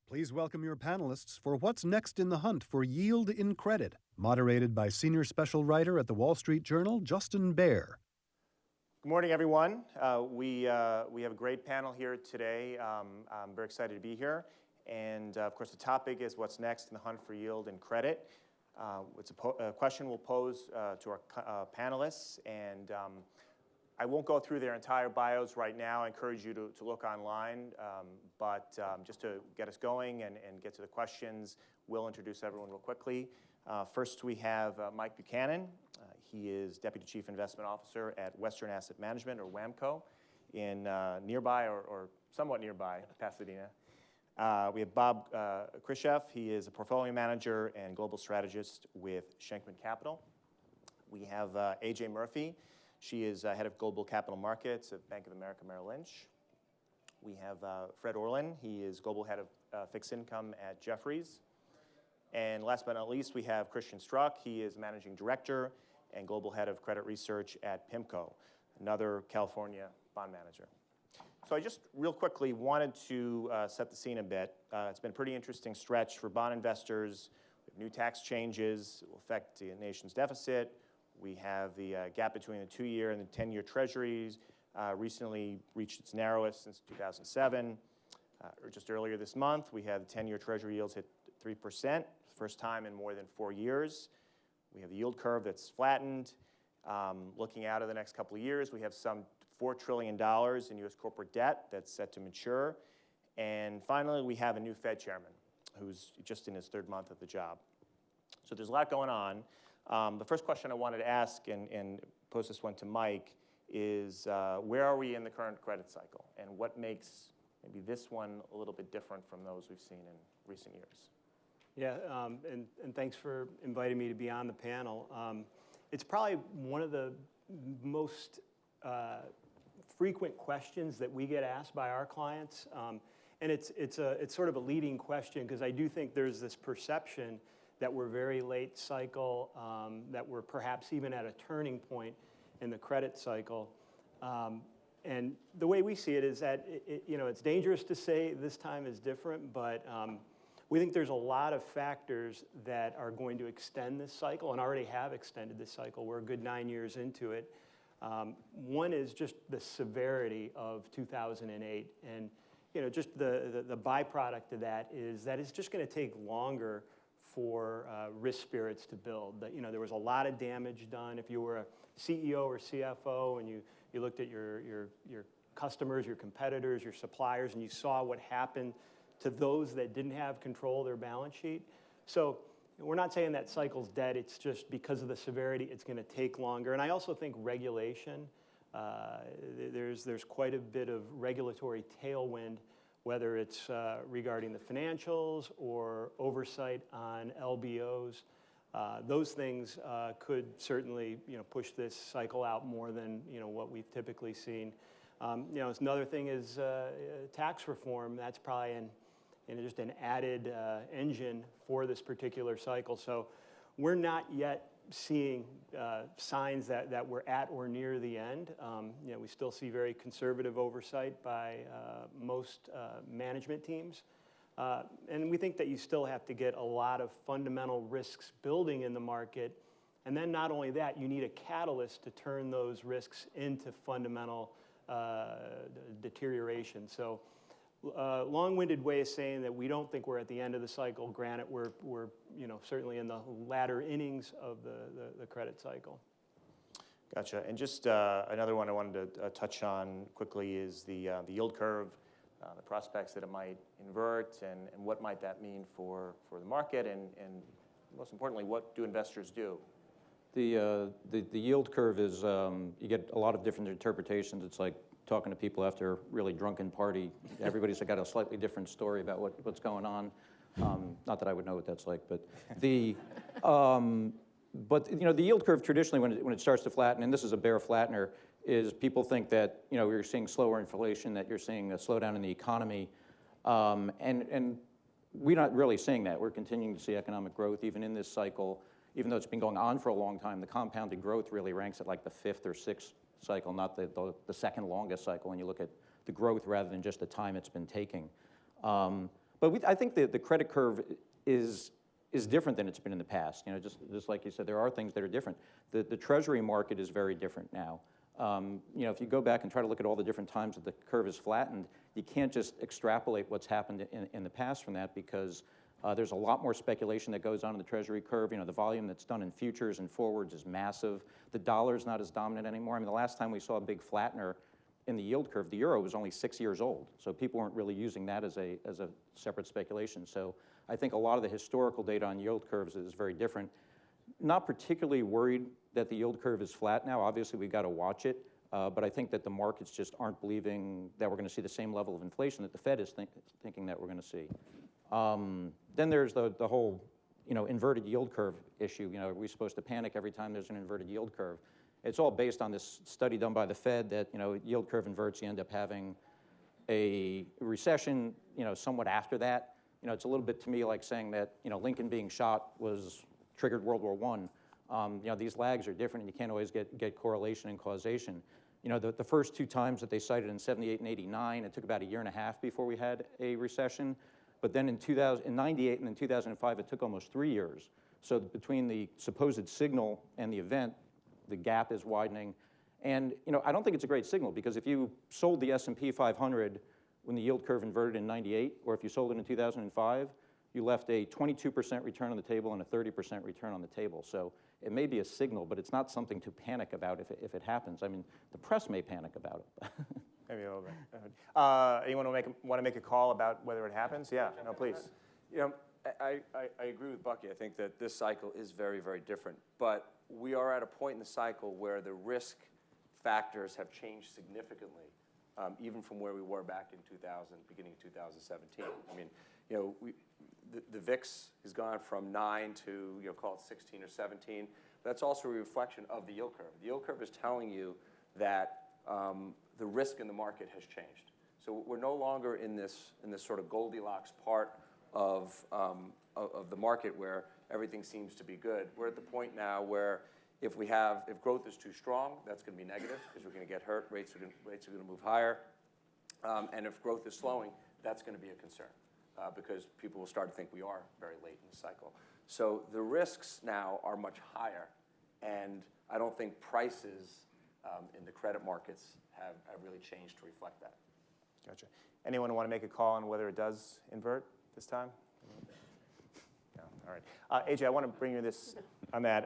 Please welcome your panelists for What's Next in the Hunt for Yield in Credit, moderated by Senior Special Writer at the Wall Street Journal, Justin Baer. Good morning, everyone. We have a great panel here today. I'm very excited to be here. And of course, the topic is what's next in the hunt for yield and credit. It's a question we'll pose to our panelists. And I won't go through their entire bios right now. I encourage you to look online. But just to get us going and get to the questions, we'll introduce everyone real quickly. First, we have Mike Buchanan. He is Deputy Chief Investment Officer at Western Asset Management, or WAMCO, in nearby or somewhat nearby Pasadena. We have Bob Kricheff. He is a portfolio manager and global strategist with Shenkman Capital. We have AJ Murphy. She is head of global capital markets at Bank of America Merrill Lynch. We have Fred Orlan. He is global head of fixed income at Jefferies. And last but not least, we have Stracke. He is managing director and global head of credit research at PIMCO, another California bond manager. So I just real quickly wanted to set the scene a bit. It's been a pretty interesting stretch for bond investors. We have new tax changes that will affect the nation's deficit. We have the gap between the 2-year and the 10-year treasuries recently reached its narrowest since 2007. Or just earlier this month, we had the 10-year treasury yields hit 3%, first time in more than 4 years. We have the yield curve that's flattened. Looking out of the next couple of years, we have some $4 trillion in U.S. corporate debt that's set to mature. And finally, we have a new Fed chairman who's just in his 3rd month of the job. So there's a lot going on. The first question I wanted to ask, and pose this one to Mike, is where are we in the current credit cycle? And what makes maybe this one a little bit different from those we've seen in recent years? Yeah, and thanks for inviting me to be on the panel. It's probably one of the most frequent questions that we get asked by our clients. And it's sort of a leading question because I do think there's this perception that we're very late cycle, that we're perhaps even at a turning point in the credit cycle. And the way we see it is that it's dangerous to say this time is different, but we think there's a lot of factors that are going to extend this cycle and already have extended this cycle. We're a good 9 years into it. One is just the severity of 2008, and just the byproduct of that is that it's just going to take longer for risk spirits to build. There was a lot of damage done. If you were a CEO or CFO and you looked at your customers, your competitors, your suppliers, and you saw what happened to those that didn't have control of their balance sheet. So we're not saying that cycle's dead. It's just because of the severity, it's going to take longer. And I also think regulation, there's quite a bit of regulatory tailwind, whether it's regarding the financials or oversight on LBOs. Those things could certainly push this cycle out more than what we've typically seen. Another thing is tax reform. That's probably just an added engine for this particular cycle. So we're not yet seeing signs that we're at or near the end. We still see very conservative oversight by most management teams. And we think that you still have to get a lot of fundamental risks building in the market. And then not only that, you need a catalyst to turn those risks into fundamental deterioration. So long-winded way of saying that we don't think we're at the end of the cycle. Granted, we're certainly in the latter innings of the credit cycle. Gotcha. And just another one I wanted to touch on quickly is the yield curve, the prospects that it might invert, and what might that mean for the market, and most importantly, what do investors do? The yield curve is, you get a lot of different interpretations. It's like talking to people after a really drunken party. Everybody's got a slightly different story about what's going on. Not that I would know what that's like, but the yield curve traditionally, when it starts to flatten, and this is a Baer flattener, is people think that you're seeing slower inflation, that you're seeing a slowdown in the economy, and we're not really seeing that. We're continuing to see economic growth even in this cycle, even though it's been going on for a long time. The compounded growth really ranks at like the 5th or 6th cycle, not the second longest cycle when you look at the growth rather than just the time it's been taking. But I think the credit curve is different than it's been in the past. You know, just like you said, there are things that are different. The Treasury market is very different now. You know, if you go back and try to look at all the different times that the curve is flattened, you can't just extrapolate what's happened in the past from that, because there's a lot more speculation that goes on in the Treasury curve. You know, the volume that's done in futures and forwards is massive. The dollar's not as dominant anymore. I mean, the last time we saw a big flattener in the yield curve, the euro was only 6 years old. So people weren't really using that as a separate speculation. So I think a lot of the historical data on yield curves is very different. Not particularly worried that the yield curve is flat now. Obviously, we've got to watch it. But I think that the markets just aren't believing that we're going to see the same level of inflation that the Fed is thinking that we're going to see. Then there's the whole, you know, inverted yield curve issue. You know, are we supposed to panic every time there's an inverted yield curve? It's all based on this study done by the Fed that, you know, yield curve inverts, you end up having a recession, you know, somewhat after that. You know, it's a little bit to me like saying that, you know, Lincoln being shot triggered World War I. You know, these lags are different, and you can't always get correlation and causation. You know, the first two times that they cited in 78 and 89, it took about 1.5 years before we had a recession. But then in 98 and in 2005, it took almost 3 years. So between the supposed signal and the event, the gap is widening. And, you know, I don't think it's a great signal, because if you sold the S&P 500 when the yield curve inverted in 98, or if you sold it in 2005, you left a 22% return on the table and a 30% return on the table. So it may be a signal, but it's not something to panic about if it happens. I mean, the press may panic about it. Maybe a little bit. Anyone want to make a call about whether it happens? Yeah, no, please. You know, I agree with Bucky. I think that this cycle is very, very different. But we are at a point in the cycle where the risk factors have changed significantly, even from where we were back in beginning of 2017. I mean, you know, the VIX has gone from 9 to, you know, call it 16 or 17. That's also a reflection of the yield curve. The yield curve is telling you that the risk in the market has changed. So we're no longer in this sort of Goldilocks part of the market where everything seems to be good. We're at the point now where if growth is too strong, that's going to be negative, because we're going to get hurt. Rates are going to move higher. And if growth is slowing, that's going to be a concern, because people will start to think we are very late in the cycle. So the risks now are much higher, and I don't think prices in the credit markets have really changed to reflect that. Gotcha. Anyone want to make a call on whether it does invert this time? No. All right. AJ, I want to bring you this on that.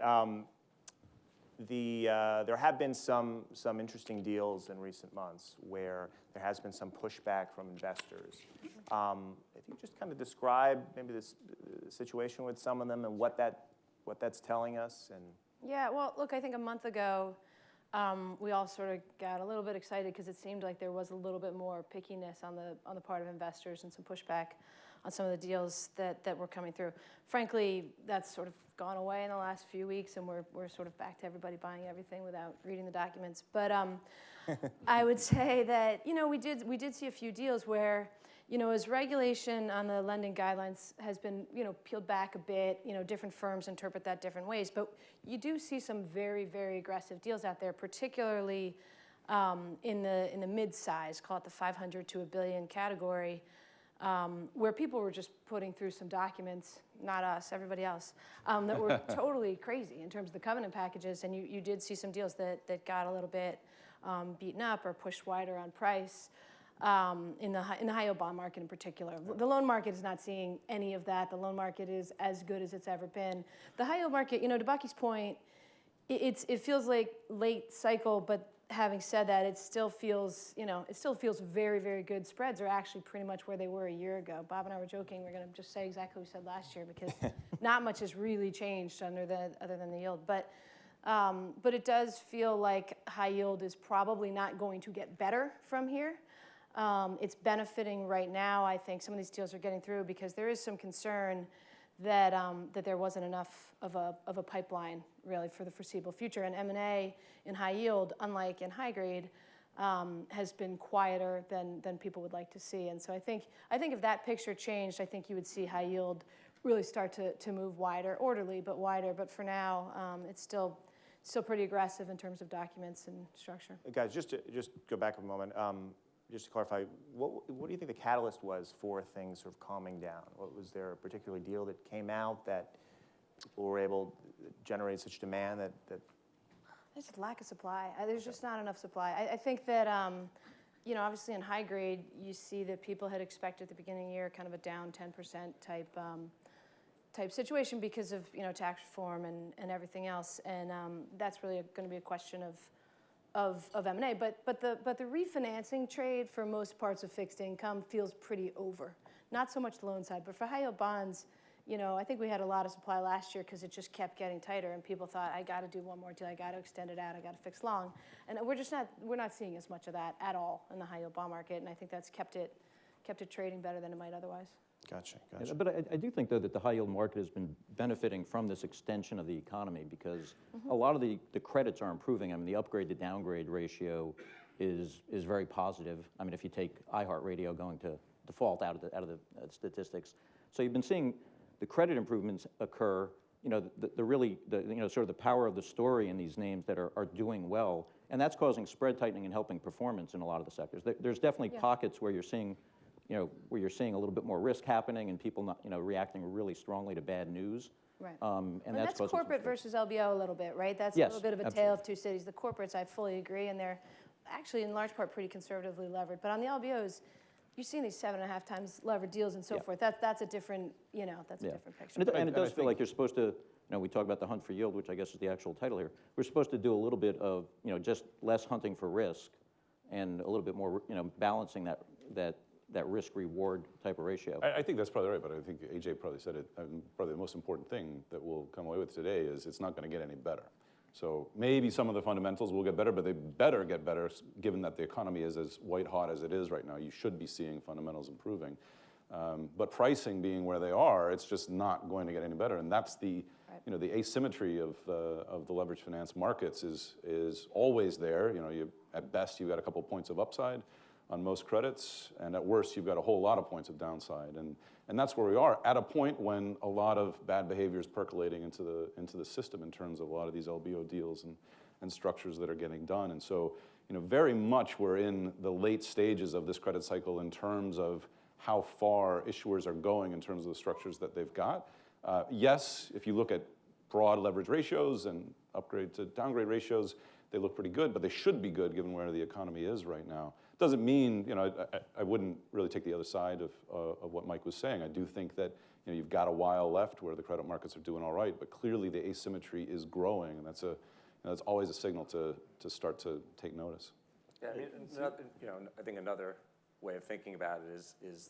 There have been some interesting deals in recent months where there has been some pushback from investors. If you just kind of describe maybe this situation with some of them and what that's telling us. And yeah, well, look, I think a month ago, we all sort of got a little bit excited because it seemed like there was a little bit more pickiness on the part of investors and some pushback on some of the deals that were coming through. Frankly, that's sort of gone away in the last few weeks, and we're sort of back to everybody buying everything without reading the documents. But I would say that, you know, we did see a few deals where, you know, as regulation on the lending guidelines has been, you know, peeled back a bit, you know, different firms interpret that different ways. But you do see some very, very aggressive deals out there, particularly in the mid-size, call it the 500 to $1 billion category, where people were just putting through some documents, not us, everybody else, that were totally crazy in terms of the covenant packages. And you did see some deals that got a little bit beaten up or pushed wider on price. In the high yield bond market in particular. The loan market is not seeing any of that. The loan market is as good as it's ever been. The high yield market, you know, to Bucky's point, it feels like late cycle, but having said that, it still feels very, very good. Spreads are actually pretty much where they were a year ago. Bob and I were joking, we're going to just say exactly what we said last year, because not much has really changed other than the yield. But it does feel like high yield is probably not going to get better from here. It's benefiting right now. I think some of these deals are getting through because there is some concern that there wasn't enough of a pipeline really for the foreseeable future. And M&A in high yield, unlike in high grade, has been quieter than people would like to see. And so I think if that picture changed, I think you would see high yield really start to move wider, orderly but wider. But for now, it's still pretty aggressive in terms of documents and structure. Guys, just go back a moment. just to clarify, what do you think the catalyst was for things sort of calming down? Was there a particular deal that came out that people were able to generate such demand that There's a lack of supply. There's just not enough supply. I think that, obviously in high grade, you see that people had expected at the beginning of the year kind of a down 10% type situation because of, tax reform and everything else. And that's really going to be a question of M&A. But the refinancing trade for most parts of fixed income feels pretty over. Not so much the loan side, but for high yield bonds, I think we had a lot of supply last year because it just kept getting tighter, and people thought, I got to do one more deal, I got to extend it out, I got to fix long, and we're not seeing as much of that at all in the high yield bond market, and I think that's kept it trading better than it might otherwise. Gotcha. Yeah, but I do think, though, that the high yield market has been benefiting from this extension of the economy because a lot of the credits are improving. I mean, the upgrade to downgrade ratio is very positive. I mean, if you take iHeartRadio going to default out of the statistics, so you've been seeing the credit improvements occur. Sort of the power of the story in these names that are doing well, and that's causing spread tightening and helping performance in a lot of the sectors. There's definitely pockets where you're seeing. Where you're seeing a little bit more risk happening and people not, reacting really strongly to bad news. Right. And that's corporate versus LBO a little bit, right? That's a little bit of a tale of two cities. The corporates, I fully agree, and they're actually in large part pretty conservatively levered. But on the LBOs, you're seeing these 7.5 times levered deals and so forth. That's a different, that's a different picture. And it does feel like you're supposed to, we talk about the hunt for yield, which I guess is the actual title here. We're supposed to do a little bit of, just less hunting for risk and a little bit more, balancing that risk-reward type of ratio. I think that's probably right, but I think AJ probably said it. Probably the most important thing that we'll come away with today is it's not going to get any better. So maybe some of the fundamentals will get better, but they better get better given that the economy is as white hot as it is right now. You should be seeing fundamentals improving. But pricing being where they are, it's just not going to get any better. And that's the asymmetry of the leveraged finance markets is always there. At best, you've got a couple points of upside on most credits, and at worst, you've got a whole lot of points of downside, and that's where we are at a point when a lot of bad behavior is percolating into the system in terms of a lot of these LBO deals and structures that are getting done, and so very much we're in the late stages of this credit cycle in terms of how far issuers are going in terms of the structures that they've got. Yes, if you look at broad leverage ratios and upgrade to downgrade ratios, they look pretty good, but they should be good given where the economy is right now. Doesn't mean, I wouldn't really take the other side of what Mike was saying. I do think that you've got a while left where the credit markets are doing all right, but clearly the asymmetry is growing, and that's always a signal to start to take notice. Yeah, I mean, I think another way of thinking about it is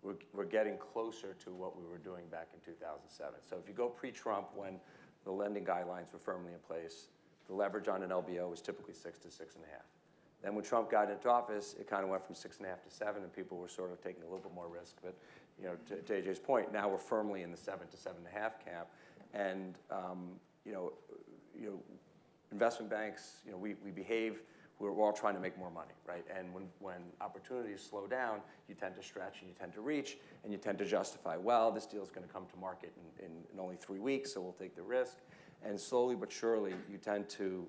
we're getting closer to what we were doing back in 2007. So if you go pre-Trump, when the lending guidelines were firmly in place, the leverage on an LBO was typically 6 to 6.5. Then when Trump got into office, it kind of went from 6.5 to 7, and people were sort of taking a little bit more risk. But to AJ's point, now we're firmly in the 7 to 7.5 camp, and investment banks, we behave. We're all trying to make more money, right? And when opportunities slow down, you tend to stretch and you tend to reach and you tend to justify. Well, this deal is going to come to market in only 3 weeks, so we'll take the risk. And slowly but surely, you tend to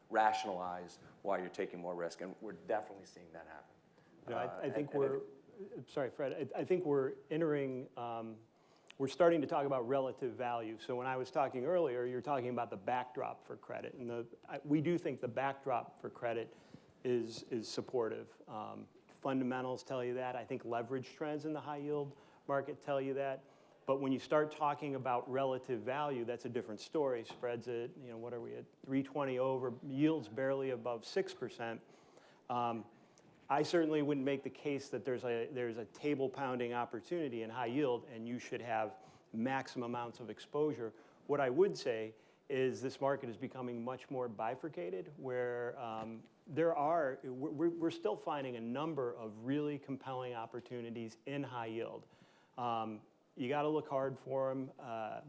rationalize why you're taking more risk, and we're definitely seeing that happen. I think sorry, Fred, I think we're entering, we're starting to talk about relative value. So when I was talking earlier, you're talking about the backdrop for credit, and we do think the backdrop for credit is supportive. Fundamentals tell you that. I think leverage trends in the high yield market tell you that. But when you start talking about relative value, that's a different story. Spreads at, what are we at, 320 over, yields barely above 6%. I certainly wouldn't make the case that there's a table-pounding opportunity in high yield and you should have maximum amounts of exposure. What I would say is this market is becoming much more bifurcated, where we're still finding a number of really compelling opportunities in high yield. You got to look hard for them,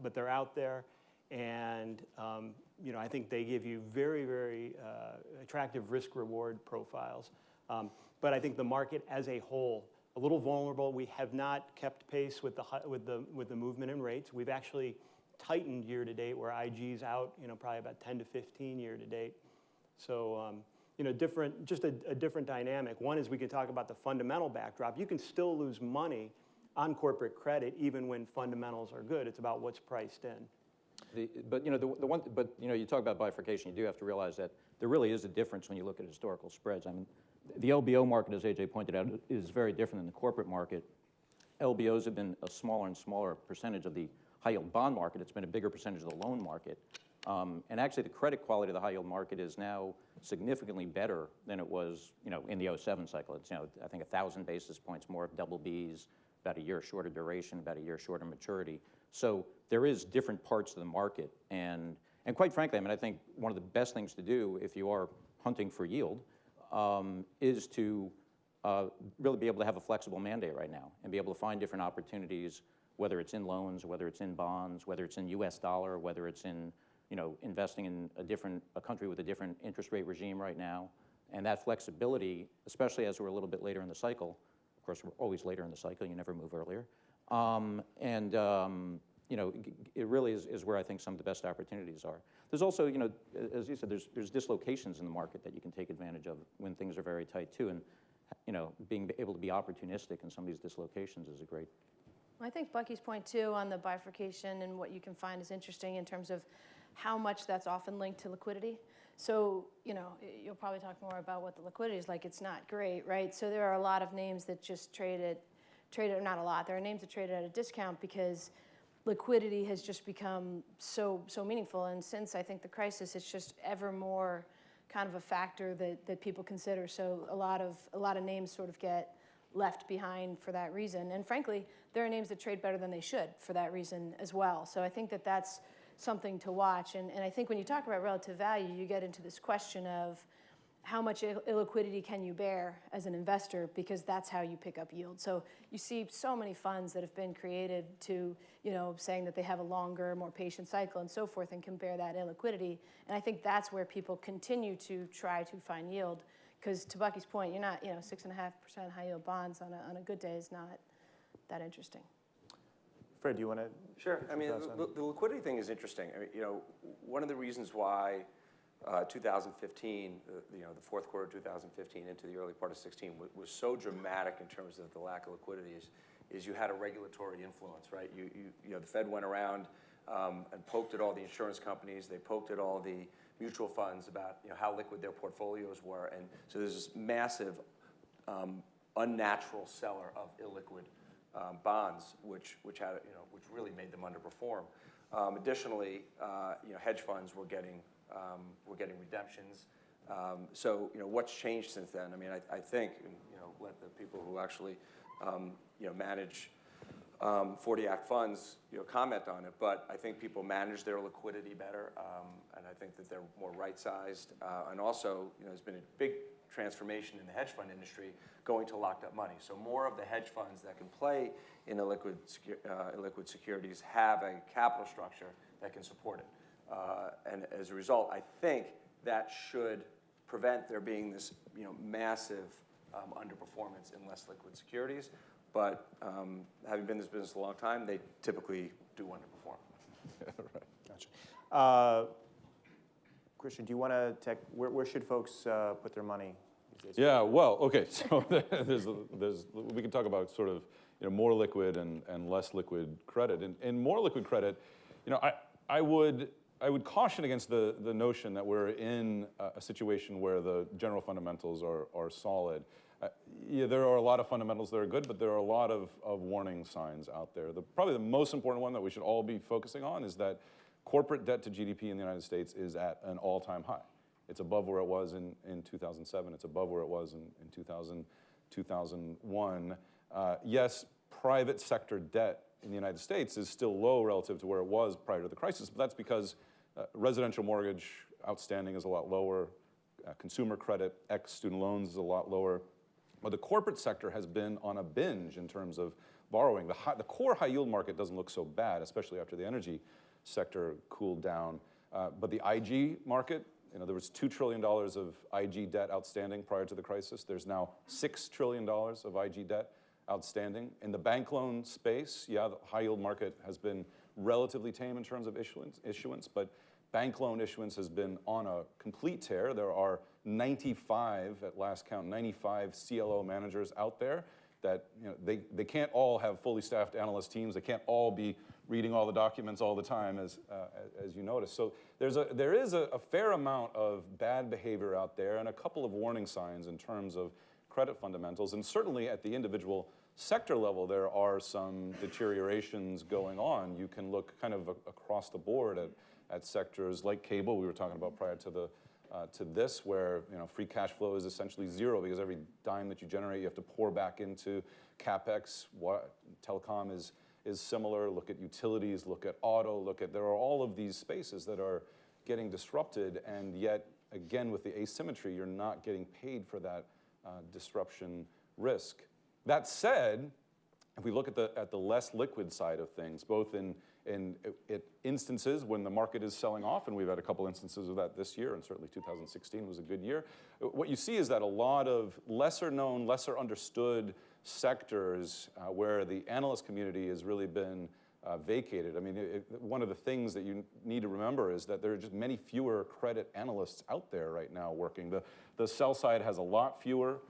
but they're out there, and I think they give you very, very attractive risk-reward profiles. But I think the market as a whole, a little vulnerable. We have not kept pace with the movement in rates. We've actually tightened year to date, where IG's out, probably about 10 to 15 year to date. So just a different dynamic. One is we can talk about the fundamental backdrop. You can still lose money on corporate credit even when fundamentals are good. It's about what's priced in. But you talk about bifurcation. You do have to realize that there really is a difference when you look at historical spreads. I mean, the LBO market, as AJ pointed out, is very different than the corporate market. LBOs have been a smaller and smaller percentage of the high-yield bond market. It's been a bigger percentage of the loan market. And actually, the credit quality of the high-yield market is now significantly better than it was, in the 07 cycle. It's, I think 1,000 basis points more of double Bs, about a year shorter duration, about a year shorter maturity. So there is different parts of the market. And quite frankly, I mean, I think one of the best things to do if you are hunting for yield is to really be able to have a flexible mandate right now and be able to find different opportunities, whether it's in loans, whether it's in bonds, whether it's in US dollar, whether it's in investing in a country with a different interest rate regime right now. And that flexibility, especially as we're a little bit later in the cycle, of course, we're always later in the cycle, you never move earlier. It really is where I think some of the best opportunities are. There's also, as you said, there's dislocations in the market that you can take advantage of when things are very tight too. And, being able to be opportunistic in some of these dislocations is a great. I think Bucky's point too on the bifurcation and what you can find is interesting in terms of how much that's often linked to liquidity. So, you'll probably talk more about what the liquidity is like. It's not great, right? So there are a lot of names that just traded, not a lot. There are names that traded at a discount because liquidity has just become so meaningful. And since I think the crisis, it's just ever more kind of a factor that people consider. So a lot of names sort of get left behind for that reason. And frankly, there are names that trade better than they should for that reason as well. So I think that's something to watch. And I think when you talk about relative value, you get into this question of how much illiquidity can you bear as an investor, because that's how you pick up yield. So you see so many funds that have been created to, saying that they have a longer, more patient cycle and so forth and can bear that illiquidity. And I think that's where people continue to try to find yield, because to Bucky's point, you're not, 6.5% high yield bonds on a good day is not that interesting. Fred, do you want to? Sure. I mean, the liquidity thing is interesting. I mean, one of the reasons why 2015, the fourth quarter of 2015 into the early part of 16 was so dramatic in terms of the lack of liquidity is you had a regulatory influence, right? The Fed went around and poked at all the insurance companies. They poked at all the mutual funds about how liquid their portfolios were, and so there's this massive unnatural seller of illiquid bonds, which really made them underperform. Additionally, hedge funds were getting redemptions. So what's changed since then? I mean, I think, and let the people who actually manage 40 Act funds comment on it, but I think people manage their liquidity better, and I think that they're more right-sized. And also, there's been a big transformation in the hedge fund industry going to locked up money. So more of the hedge funds that can play in illiquid securities have a capital structure that can support it. And as a result, I think that should prevent there being this massive underperformance in less liquid securities. But having been in this business a long time, they typically do underperform. Right. Gotcha. Christian, do you want to where should folks put their money these days? Yeah, well, okay, so we can talk about sort of more liquid and less liquid credit. And more liquid credit, I would caution against the notion that we're in a situation where the general fundamentals are solid. There are a lot of fundamentals that are good, but there are a lot of warning signs out there. Probably the most important one that we should all be focusing on is that corporate debt to GDP in the United States is at an all-time high. It's above where it was in 2007. It's above where it was in 2001. Yes, private sector debt in the United States is still low relative to where it was prior to the crisis, but that's because residential mortgage outstanding is a lot lower. Consumer credit, ex-student loans is a lot lower. But the corporate sector has been on a binge in terms of borrowing. The core high yield market doesn't look so bad, especially after the energy sector cooled down. But the IG market, there was $2 trillion of IG debt outstanding prior to the crisis. There's now $6 trillion of IG debt outstanding. In the bank loan space, the high yield market has been relatively tame in terms of issuance, but bank loan issuance has been on a complete tear. There are 95, at last count, 95 CLO managers out there that they can't all have fully staffed analyst teams. They can't all be reading all the documents all the time, as you notice. So there is a fair amount of bad behavior out there and a couple of warning signs in terms of credit fundamentals. And certainly at the individual sector level, there are some deteriorations going on. You can look kind of across the board at sectors like cable, we were talking about prior to this, where free cash flow is essentially zero because every dime that you generate, you have to pour back into CapEx. Telecom is similar. Look at utilities, look at auto, there are all of these spaces that are getting disrupted, and yet, again, with the asymmetry, you're not getting paid for that disruption risk. That said, if we look at the less liquid side of things, both in instances when the market is selling off, and we've had a couple instances of that this year, and certainly 2016 was a good year, what you see is that a lot of lesser known, lesser understood sectors where the analyst community has really been vacated. I mean, one of the things that you need to remember is that there are just many fewer credit analysts out there right now working. The sell side has a lot fewer.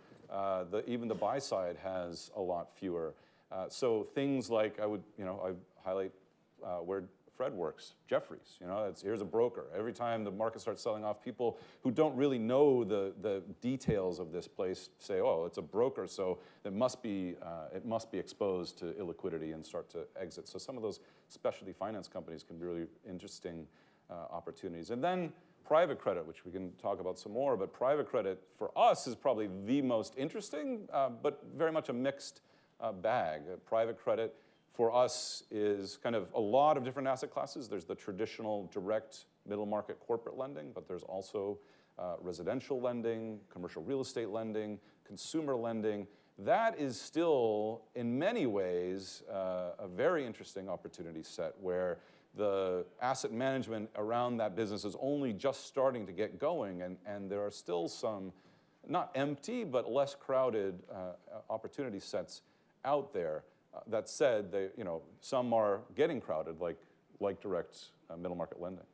Even the buy side has a lot fewer. So things like I highlight where Fred works, Jefferies. Here's a broker. Every time the market starts selling off, people who don't really know the details of this place say, "Oh, it's a broker, so it must be exposed to illiquidity," and start to exit. So some of those specialty finance companies can be really interesting opportunities. And then private credit, which we can talk about some more, but private credit for us is probably the most interesting, but very much a mixed bag. Private credit for us is kind of a lot of different asset classes. There's the traditional direct middle market corporate lending, but there's also residential lending, commercial real estate lending, consumer lending. That is still, in many ways, a very interesting opportunity set where the asset management around that business is only just starting to get going, and there are still some, not empty, but less crowded opportunity sets out there. That said, some are getting crowded, like direct middle market lending.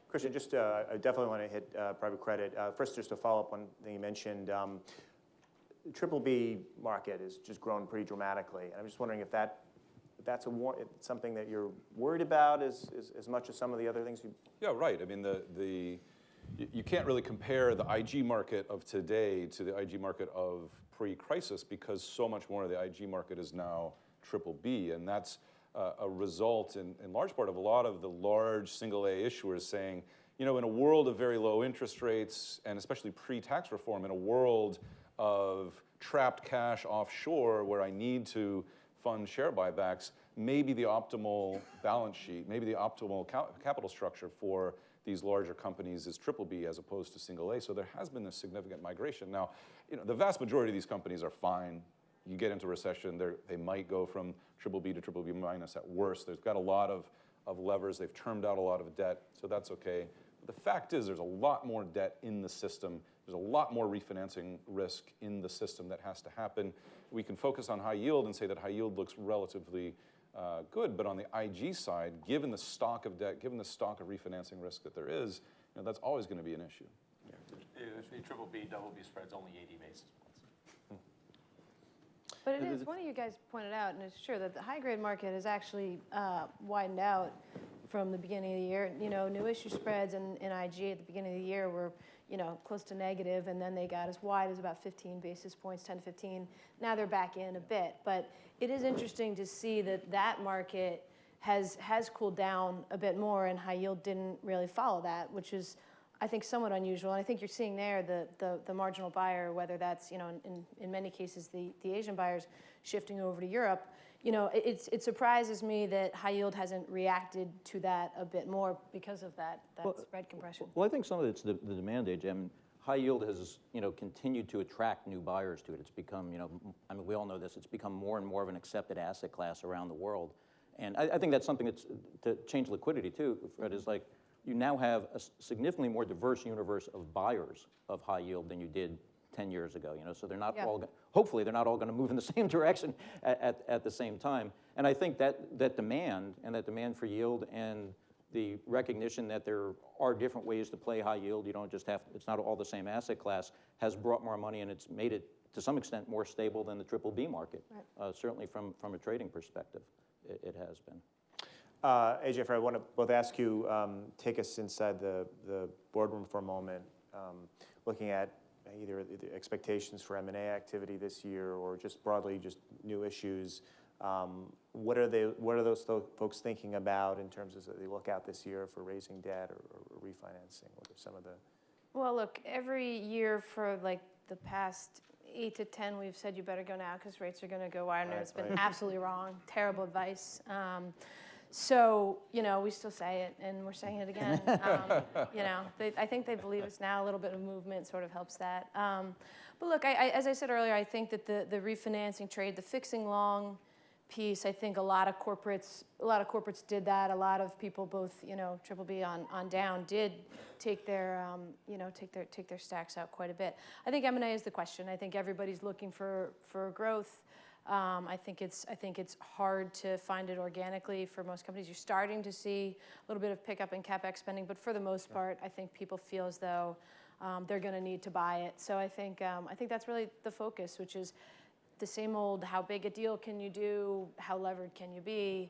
Christian, I definitely want to hit private credit. First, just to follow up on one thing you mentioned, the triple-B market has just grown pretty dramatically. And I'm just wondering if that's something that you're worried about as much as some of the other things you... Yeah, right. I mean, you can't really compare the IG market of today to the IG market of pre-crisis because so much more of the IG market is now triple B, and that's a result in large part of a lot of the large single A issuers saying, in a world of very low interest rates, and especially pre-tax reform, in a world of trapped cash offshore where I need to fund share buybacks, maybe the optimal balance sheet, maybe the optimal capital structure for these larger companies is triple B as opposed to single A. So there has been a significant migration. Now, the vast majority of these companies are fine. You get into recession, they might go from triple B to triple B minus at worst. They've got a lot of levers. They've termed out a lot of debt, so that's okay. But the fact is there's a lot more debt in the system. There's a lot more refinancing risk in the system that has to happen. We can focus on high yield and say that high yield looks relatively good, but on the IG side, given the stock of debt, given the stock of refinancing risk that there is, that's always going to be an issue. Triple B, double B spread's only 80 basis points. But it is, one of you guys pointed out, and it's true, that the high-grade market has actually widened out from the beginning of the year. New issue spreads in IG at the beginning of the year were, close to negative, and then they got as wide as about 15 basis points, 10 to 15. Now they're back in a bit. But it is interesting to see that market has cooled down a bit more, and high yield didn't really follow that, which is, I think, somewhat unusual. And I think you're seeing there the marginal buyer, whether that's, in many cases, the Asian buyers shifting over to Europe. It surprises me that high yield hasn't reacted to that a bit more because of that spread compression. Well, I think some of it's the demand age. I mean, high yield has, continued to attract new buyers to it. It's become, we all know this, it's become more and more of an accepted asset class around the world. And I think that's something that's to change liquidity too, Fred, is like, you now have a significantly more diverse universe of buyers of high yield than you did 10 years ago. So they're not all, hopefully they're not all going to move in the same direction at the same time. And I think that demand for yield and the recognition that there are different ways to play high yield. You don't just have, it's not all the same asset class, has brought more money, and it's made it, to some extent, more stable than the triple B market. Right. Certainly from a trading perspective, it has been. AJ, I want to both ask you, take us inside the boardroom for a moment, looking at either the expectations for M&A activity this year or just broadly just new issues. What are those folks thinking about in terms of as they look out this year for raising debt or refinancing? What are some of the... Well, look, every year for like the past 8 to 10, we've said you better go now because rates are going to go wider. Right, it's been absolutely wrong. Terrible advice. So, you know, we still say it, and we're saying it again. You know, I think they believe us now. A little bit of movement sort of helps that. But look, as I said earlier, I think that the refinancing trade, the fixing long piece, I think a lot of corporates did that. A lot of people, both, you know, triple B on down, did take their, you know, take their stacks out quite a bit. I think M&A is the question. I think everybody's looking for growth. I think it's hard to find it organically for most companies. You're starting to see a little bit of pickup in CapEx spending, but for the most part, I think people feel as though they're going to need to buy it. So I think that's really the focus, which is the same old: how big a deal can you do? How levered can you be?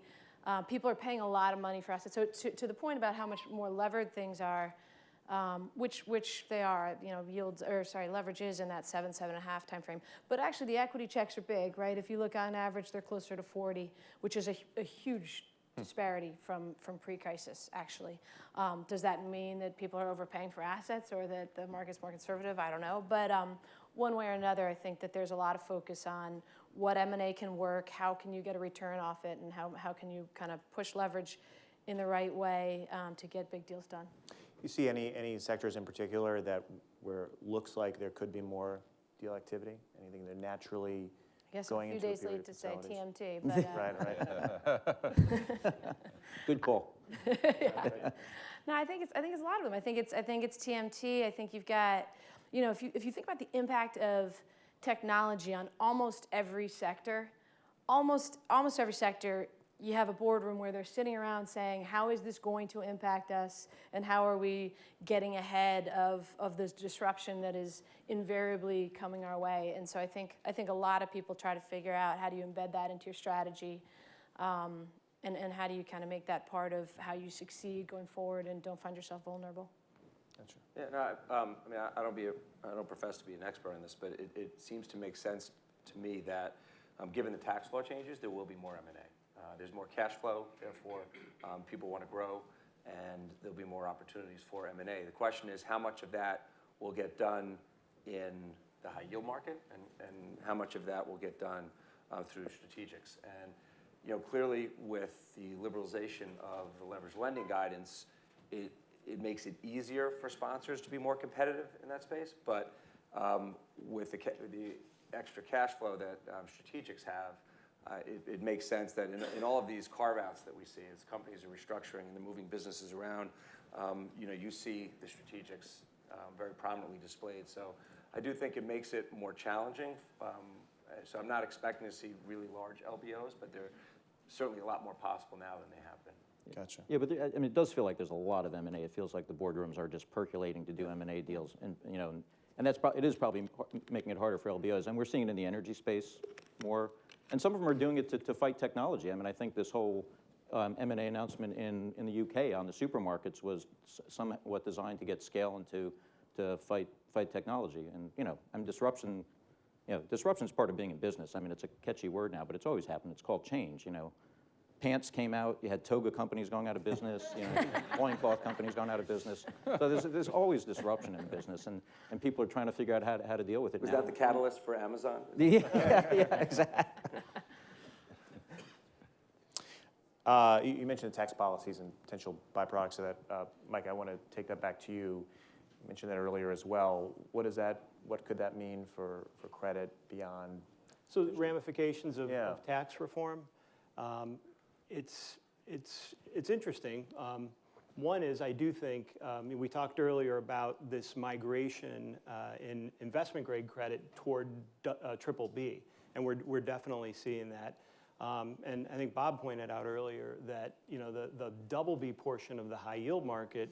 People are paying a lot of money for assets. So to the point about how much more levered things are. Which they are, you know, leverage is in that 7.5 time frame. But actually, the equity checks are big, right? If you look on average, they're closer to 40, which is a huge disparity from pre-crisis, actually. Does that mean that people are overpaying for assets or that the market's more conservative? I don't know. But one way or another, I think that there's a lot of focus on what M&A can work, how can you get a return off it, and how can you kind of push leverage in the right way to get big deals done. You see any sectors in particular where it looks like there could be more deal activity? Anything they're naturally going into a period of consolidation? I guess a few days late to say TMT, but Right. Good call. Yeah. No, I think it's a lot of them. I think it's TMT. I think you've got, you know, if you think about the impact of technology on almost every sector, almost every sector, you have a boardroom where they're sitting around saying, how is this going to impact us, and how are we getting ahead of this disruption that is invariably coming our way? And so I think a lot of people try to figure out how do you embed that into your strategy, and how do you kind of make that part of how you succeed going forward and don't find yourself vulnerable. Gotcha. Yeah, no, I mean, I don't profess to be an expert on this, but it seems to make sense to me that given the tax law changes, there will be more M&A. There's more cash flow, therefore people want to grow, and there'll be more opportunities for M&A. The question is how much of that will get done in the high yield market, and how much of that will get done through strategics. And you know, clearly with the liberalization of the leveraged lending guidance, it makes it easier for sponsors to be more competitive in that space. But with the extra cash flow that strategics have, it makes sense that in all of these carve-outs that we see as companies are restructuring and they're moving businesses around, you know, you see the strategics very prominently displayed. So I do think it makes it more challenging. So I'm not expecting to see really large LBOs, but they're certainly a lot more possible now than they have been. Gotcha. Yeah, but I mean, it does feel like there's a lot of M&A. It feels like the boardrooms are just percolating to do M&A deals, and you know, and it is probably making it harder for LBOs. And we're seeing it in the energy space more. And some of them are doing it to fight technology. I mean, I think this whole M&A announcement in the UK on the supermarkets was somewhat designed to get scale and to fight technology. And you know, I mean, disruption is part of being in business. I mean, it's a catchy word now, but it's always happened. It's called change. You know, pants came out. You had toga companies going out of business. You know, loincloth companies going out of business. So there's always disruption in business, and people are trying to figure out how to deal with it. Was now. that the catalyst for Amazon? Yeah, exactly. You mentioned the tax policies and potential byproducts of that. Mike, I want to take that back to you. You mentioned that earlier as well. What could that mean for credit beyond? So ramifications of tax reform. It's interesting. One is I do think, we talked earlier about this migration in investment grade credit toward triple B, and we're definitely seeing that. And I think Bob pointed out earlier that the double B portion of the high yield market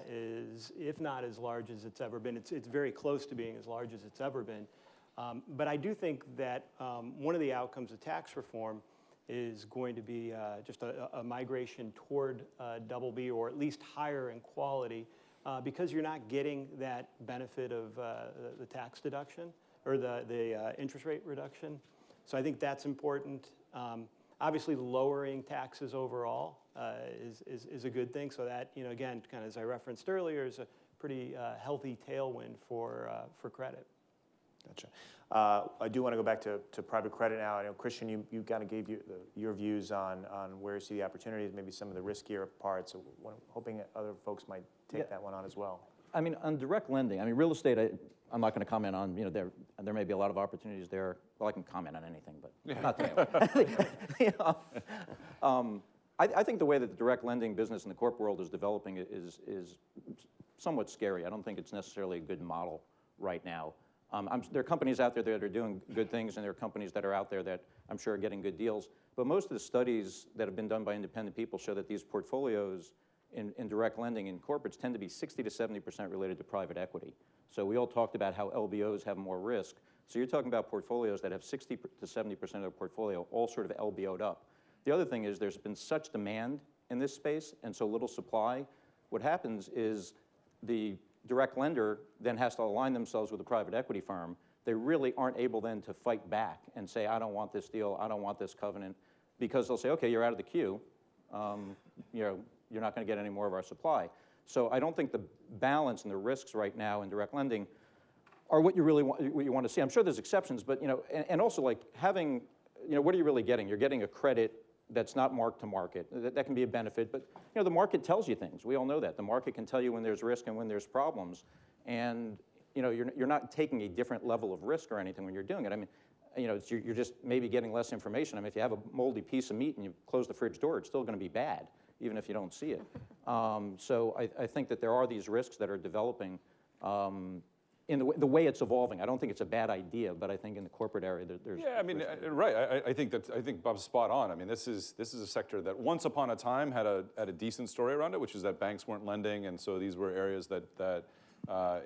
is, if not as large as it's ever been, it's very close to being as large as it's ever been. But I do think that one of the outcomes of tax reform is going to be just a migration toward double B, or at least higher in quality, because you're not getting that benefit of the tax deduction or the interest rate reduction. So I think that's important. Obviously, lowering taxes overall is a good thing. So that, again, kind of as I referenced earlier, is a pretty healthy tailwind for credit. Gotcha. I do want to go back to private credit now. I know, Christian, you kind of gave your views on where you see the opportunities, maybe some of the riskier parts. So hoping that other folks might take that one on as well. I mean, on direct lending, I mean, real estate, I'm not going to comment on, there may be a lot of opportunities there. Well, I can comment on anything, but not today. I think the way that the direct lending business in the corp world is developing is somewhat scary. I don't think it's necessarily a good model right now. There are companies out there that are doing good things, and there are companies that are out there that I'm sure are getting good deals. But most of the studies that have been done by independent people show that these portfolios in direct lending in corporates tend to be 60 to 70% related to private equity. So we all talked about how LBOs have more risk. So you're talking about portfolios that have 60 to 70% of their portfolio all sort of LBO'd up. The other thing is there's been such demand in this space and so little supply. What happens is the direct lender then has to align themselves with a private equity firm. They really aren't able then to fight back and say, I don't want this deal, I don't want this covenant, because they'll say, okay, you're out of the queue. You're not going to get any more of our supply. So I don't think the balance and the risks right now in direct lending are what you really want to see. I'm sure there's exceptions, but and also like having, what are you really getting? You're getting a credit that's not marked to market. That can be a benefit, but the market tells you things. We all know that. The market can tell you when there's risk and when there's problems, and you're not taking a different level of risk or anything when you're doing it. I mean, you're just maybe getting less information. I mean, if you have a moldy piece of meat and you close the fridge door, it's still going to be bad, even if you don't see it. So I think that there are these risks that are developing in the way it's evolving. I don't think it's a bad idea, but I think in the corporate area there's I mean, right. I think Bob's spot on. I mean, this is a sector that once upon a time had a decent story around it, which is that banks weren't lending, and so these were areas that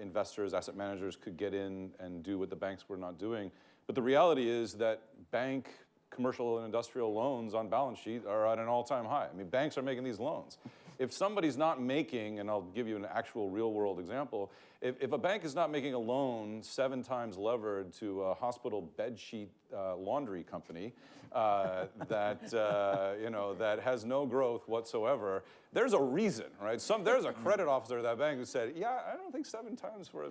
investors, asset managers could get in and do what the banks were not doing. But the reality is that bank commercial and industrial loans on balance sheet are at an all-time high. I mean, banks are making these loans. If somebody's not making, and I'll give you an actual real-world example, if a bank is not making a loan 7 times levered to a hospital bedsheet laundry company that has no growth whatsoever, there's a reason, right? There's a credit officer at that bank who said, yeah, I don't think 7 times for a...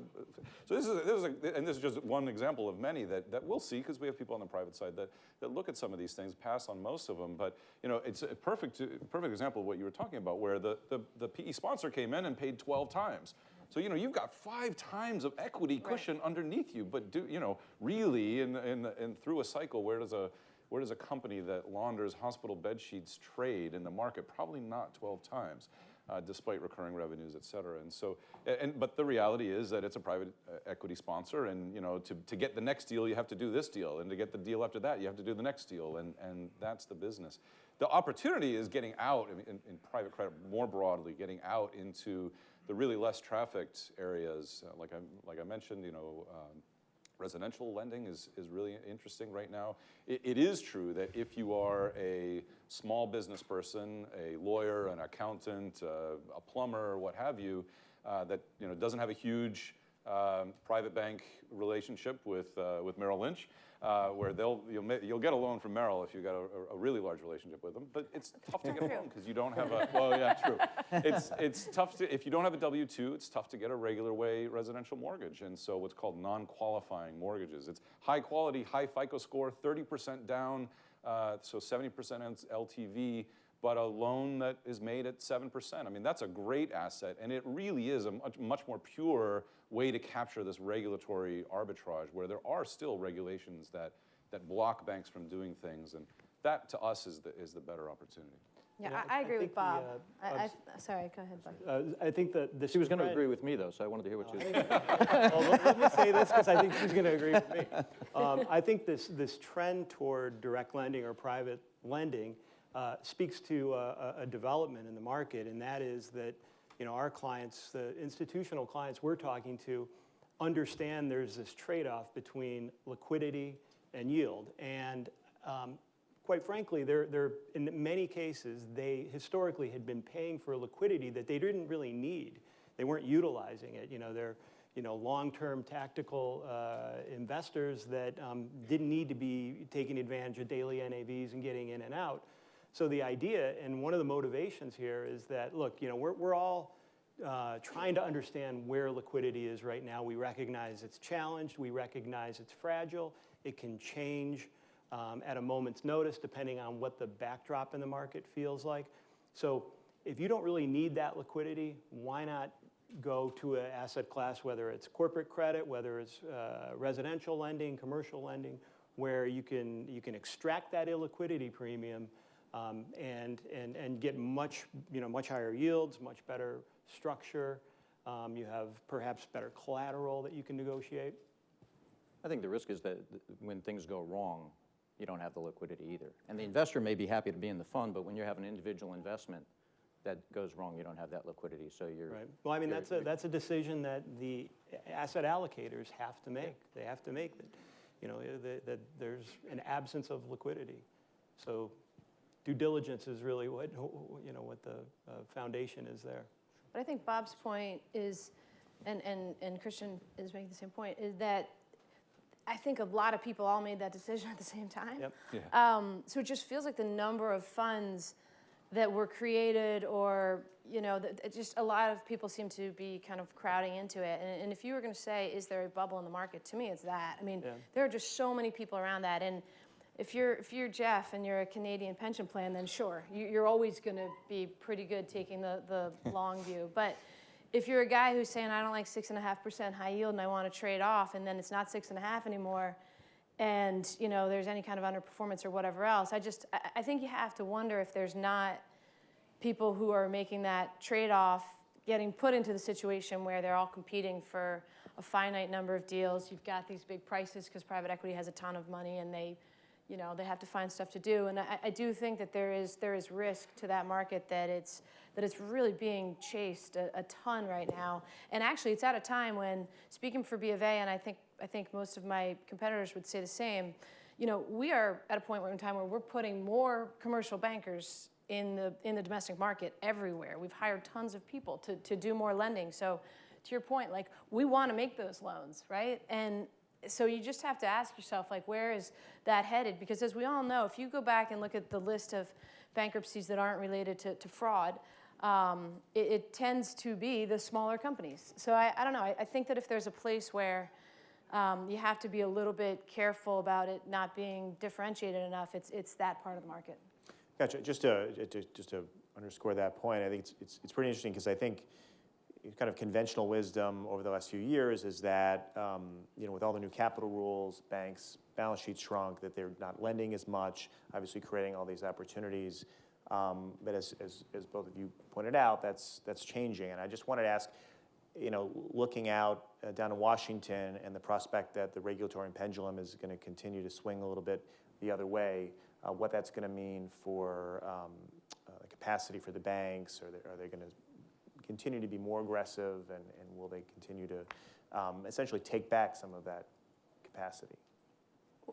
So this is just one example of many that we'll see, because we have people on the private side that look at some of these things, pass on most of them, but it's a perfect example of what you were talking about, where the PE sponsor came in and paid 12 times. So you've got 5 times of equity cushion underneath you, but really in through a cycle, where does a company that launders hospital bed sheets trade in the market? Probably not 12 times, despite recurring revenues, et cetera. And so, but the reality is that it's a private equity sponsor, and to get the next deal, you have to do this deal, and to get the deal after that, you have to do the next deal, and that's the business. The opportunity is getting out in private credit more broadly, getting out into the really less trafficked areas, like I mentioned, residential lending is really interesting right now. It is true that if you are a small business person, a lawyer, an accountant, a plumber, what have you, that doesn't have a huge private bank relationship with Merrill Lynch, where you'll get a loan from Merrill if you've got a really large relationship with them, but it's tough to get a loan because you don't have a, well, yeah, true. It's tough to, if you don't have a W-2, it's tough to get a regular way residential mortgage, and so what's called non-qualifying mortgages. It's high quality, high FICO score, 30% down, so 70% LTV, but a loan that is made at 7%. I mean, that's a great asset, and it really is a much more pure way to capture this regulatory arbitrage, where there are still regulations that block banks from doing things, and that to us is the better opportunity. Yeah, I agree with think Bob. Sorry, go ahead, Bob. I think that She was going to agree with me, though, so I wanted to hear what you said. Well, let me say this, because I think she's going to agree with me. I think this trend toward direct lending or private lending speaks to a development in the market, and that is that our clients, the institutional clients we're talking to, understand there's this trade-off between liquidity and yield. And quite frankly, they're in many cases, they historically had been paying for liquidity that they didn't really need. They weren't utilizing it. They're long-term tactical investors that didn't need to be taking advantage of daily NAVs and getting in and out. So the idea, and one of the motivations here is that, look, we're all trying to understand where liquidity is right now. We recognize it's challenged. We recognize it's fragile. It can change at a moment's notice depending on what the backdrop in the market feels like. So if you don't really need that liquidity, why not go to an asset class, whether it's corporate credit, whether it's residential lending, commercial lending, where you can extract that illiquidity premium and get much higher yields, much better structure. You have perhaps better collateral that you can negotiate. I think the risk is that when things go wrong, you don't have the liquidity either. And the investor may be happy to be in the fund, but when you have an individual investment that goes wrong, you don't have that liquidity. So you're right. Well, I mean, that's a decision that the asset allocators have to make. They have to make that, that there's an absence of liquidity. So due diligence is really what the foundation is there. But I think Bob's point is, and Christian is making the same point, is that I think a lot of people all made that decision at the same time. Yep. Yeah. So it just feels like the number of funds that were created, or just a lot of people seem to be kind of crowding into it. And if you were going to say, is there a bubble in the market? To me, it's that. I mean, there are just so many people around that. And if you're Jeff and you're a Canadian pension plan, then sure, you're always going to be pretty good taking the long view. But if you're a guy who's saying, I don't like 6.5% high yield and I want to trade off, and then it's not 6.5 anymore, and there's any kind of underperformance or whatever else, I think you have to wonder if there's not people who are making that trade-off getting put into the situation where they're all competing for a finite number of deals. You've got these big prices because private equity has a ton of money, and they have to find stuff to do. And I do think that there is risk to that market, that it's really being chased a ton right now. And actually, it's at a time when, speaking for B of A, and I think most of my competitors would say the same, we are at a point in time where we're putting more commercial bankers in the domestic market everywhere. We've hired tons of people to do more lending. So to your point, like, we want to make those loans, right? And so you just have to ask yourself, like, where is that headed? Because as we all know, if you go back and look at the list of bankruptcies that aren't related to fraud, it tends to be the smaller companies. So I don't know. I think that if there's a place where you have to be a little bit careful about it not being differentiated enough, it's that part of the market. Gotcha. Just to underscore that point, I think it's pretty interesting, because I think kind of conventional wisdom over the last few years is that with all the new capital rules, banks' balance sheets shrunk, that they're not lending as much, obviously creating all these opportunities. But as both of you pointed out, that's changing. And I just wanted to ask, looking out down in Washington and the prospect that the regulatory pendulum is going to continue to swing a little bit the other way, what that's going to mean for the capacity for the banks. Are they going to continue to be more aggressive, and will they continue to essentially take back some of that capacity?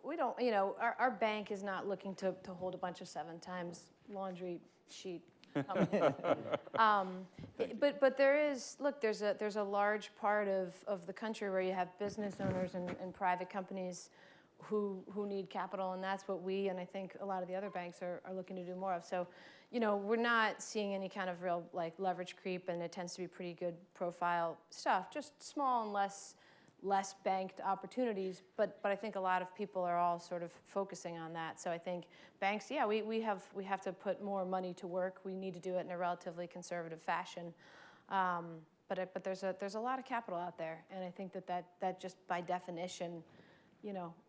We don't, our bank is not looking to hold a bunch of 7 times laundry sheet companies. But there is, look, there's a large part of the country where you have business owners and private companies who need capital, and that's what we, and I think a lot of the other banks are looking to do more of. So, we're not seeing any kind of real leverage creep, and it tends to be pretty good profile stuff, just small and less banked opportunities. But I think a lot of people are all sort of focusing on that. So I think banks, we have to put more money to work. We need to do it in a relatively conservative fashion. But there's a lot of capital out there, and I think that just by definition,